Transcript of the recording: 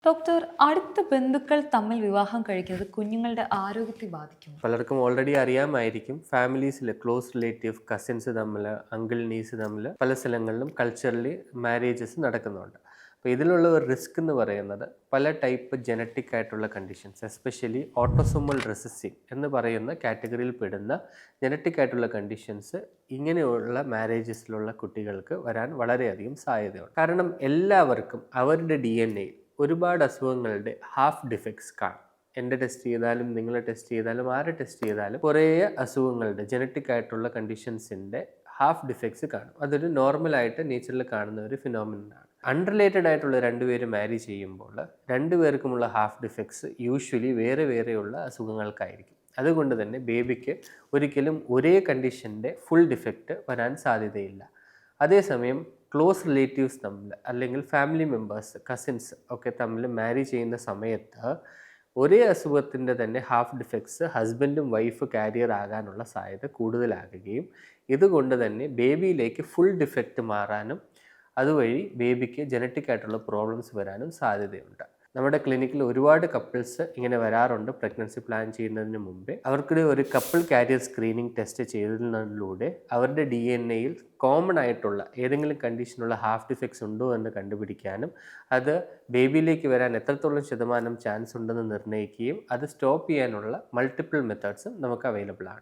Doctor, അടുത്ത ബന്ധുക്കൾ തമ്മിൽ വിവാഹം കഴിക്കുന്നത് കുഞ്ഞുങ്ങളുടെ ആരോഗ്യത്തെ ബാധിക്കും. പലർക്കും ഓൾറെഡി അറിയാമായിരിക്കും ഫാമിലീസിൽ ക്ലോസ് റിലേറ്റീവ് കസിൻസ് തമ്മിൽ അങ്കിൾ നീസ് തമ്മിൽ പല സ്ഥലങ്ങളിലും കൾച്ചറലി മാരേജസ് നടക്കുന്നുണ്ട്. അപ്പോൾ ഇതിലുള്ള ഒരു റിസ്ക് എന്ന് പറയുന്നത് പല ടൈപ്പ് ജനറ്റിക് ആയിട്ടുള്ള കണ്ടീഷൻസ്, എസ്പെഷ്യലി ഓട്ടോസോമൽ റിസസീവ് എന്ന് പറയുന്ന കാറ്റഗറിയിൽ പെടുന്ന ജനറ്റിക് ആയിട്ടുള്ള കണ്ടീഷൻസ് ഇങ്ങനെയുള്ള മാരേജസിലുള്ള കുട്ടികൾക്ക് വരാൻ വളരെയധികം സാധ്യതയുണ്ട്. കാരണം എല്ലാവർക്കും അവരുടെ DNA ഒരുപാട് അസുഖങ്ങളുടെ ഹാഫ് ഡിഫക്ട്സ് കാണും. എൻ്റെ ടെസ്റ്റ് ചെയ്താലും നിങ്ങൾ ടെസ്റ്റ് ചെയ്താലും ആരെ ടെസ്റ്റ് ചെയ്താലും കുറേ അസുഖങ്ങളുടെ ജനറ്റിക് ആയിട്ടുള്ള കണ്ടീഷൻസിൻ്റെ ഹാഫ് ഡിഫക്ട്സ് കാണും. അതൊരു നോർമലായിട്ട് നേച്ചറിൽ കാണുന്ന ഒരു ഫിനോമിനനാണ്. അൺറിലേറ്റഡ് ആയിട്ടുള്ള രണ്ടുപേര് മാരി ചെയ്യുമ്പോൾ രണ്ടുപേർക്കുമുള്ള ഹാഫ് ഡിഫക്ട്സ് യൂഷ്വലി വേറെ വേറെയുള്ള അസുഖങ്ങൾക്കായിരിക്കും. അതുകൊണ്ട് തന്നെ ബേബിക്ക് ഒരിക്കലും ഒരേ കണ്ടീഷൻ്റെ ഫുൾ ഡിഫക്റ്റ് വരാൻ സാധ്യതയില്ല. അതേസമയം ക്ലോസ് റിലേറ്റീവ്സ് തമ്മിൽ അല്ലെങ്കിൽ ഫാമിലി മെമ്പേഴ്സ് കസിൻസ് ഒക്കെ തമ്മിൽ മാരി ചെയ്യുന്ന സമയത്ത് ഒരേ അസുഖത്തിൻ്റെ തന്നെ ഹാഫ് ഡിഫക്ട്സ് ഹസ്ബൻഡും വൈഫ് കാരിയർ ആകാനുള്ള സാധ്യത കൂടുതലാകുകയും ഇതുകൊണ്ട് തന്നെ ബേബിയിലേക്ക് ഫുൾ ഡിഫക്റ്റ് മാറാനും അതുവഴി ബേബിക്ക് ജനറ്റിക് ആയിട്ടുള്ള പ്രോബ്ലംസ് വരാനും സാധ്യതയുണ്ട്. നമ്മുടെ ക്ലിനിക്കിൽ ഒരുപാട് കപ്പിൾസ് ഇങ്ങനെ വരാറുണ്ട്. പ്രഗ്നൻസി പ്ലാൻ ചെയ്യുന്നതിന് മുമ്പേ അവർക്കിടെ ഒരു കപ്പിൾ കാരിയർ സ്ക്രീനിങ് ടെസ്റ്റ് ചെയ്യുന്നതിലൂടെ അവരുടെ DNA-യിൽ കോമൺ ആയിട്ടുള്ള ഏതെങ്കിലും കണ്ടീഷനുള്ള ഹാഫ് ഡിഫക്ട്സ് ഉണ്ടോ എന്ന് കണ്ടുപിടിക്കാനും അത് ബേബിയിലേക്ക് വരാൻ എത്രത്തോളം ശതമാനം ചാൻസ് ഉണ്ടെന്ന് നിർണ്ണയിക്കുകയും അത് സ്റ്റോപ്പ് ചെയ്യാനുള്ള മൾട്ടിപ്പിൾ മെത്തേഡ്സും നമുക്ക് അവൈലബിൾ ആണ്.